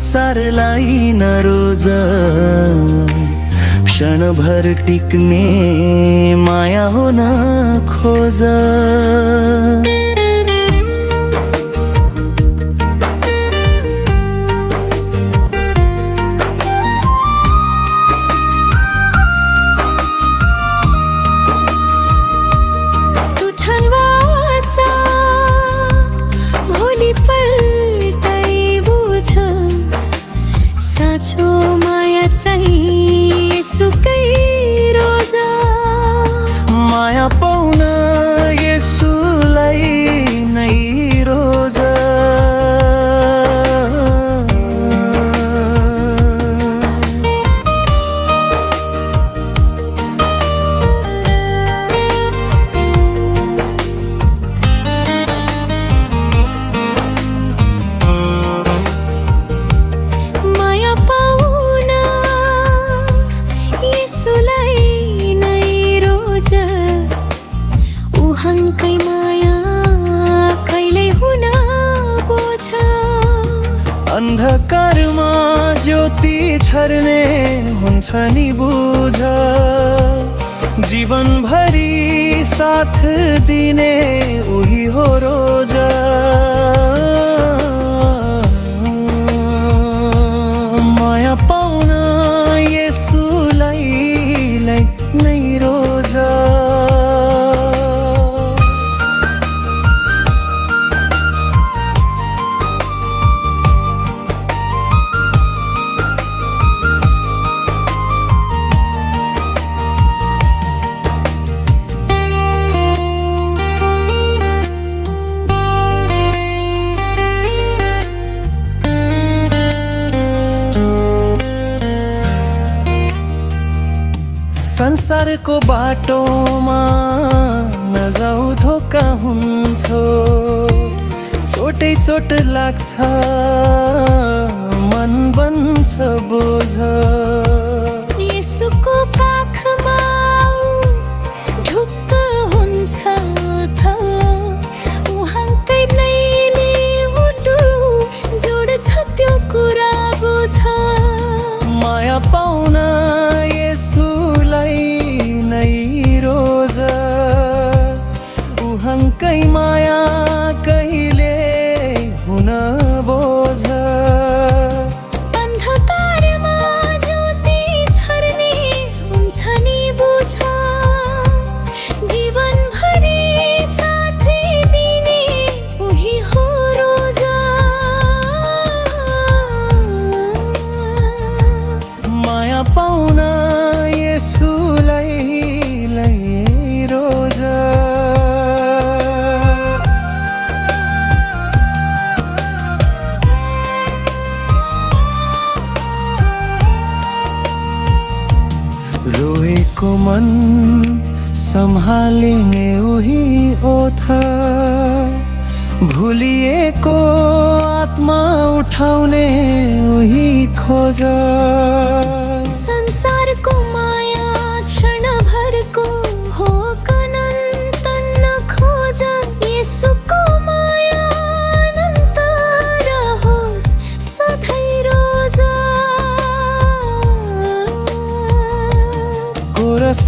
संसारलाई नरोज, क्षणभर टिक्ने माया हुन खोज। साँचो माया चाहिँ सुकै रोज, माया पाउन येशूलाई नै रोज। उहाँकै माया कहिले हुन बोझ, अन्धकारमा ज्योति छर्ने हुन्छ नि बुझ। जीवनभरि साथ दिने उही हो रोज। माया पाउन येशूलाई नै रोज। संसारको बाटोमा नजाऊ, धोका हुन्छ, चोटै चोट लाग्छ, मन बन्छ बोझ। येशूको काखमा ढुक्क हुन्छ त, उहाँकै नैले हुटु जोड्छ त्यो कुरा बुझ। माया पाउन उहाँकै माया कहिले हुन बोझ। अन्धकारमा ज्योति छर्ने हुन्छ नि बुझ, जीवनभरि साथ दिने उही हो रोज। माया पाउन येशूलाई रोज। रोएको मन सम्हालिने उही ओथ, भुलिएको आत्मा उठाउने उही खोज। संसारको माया क्षणभरको हो, अनन्त नखोज। येशूको माया अनन्त रहोस् सधैँ रोज। कोरस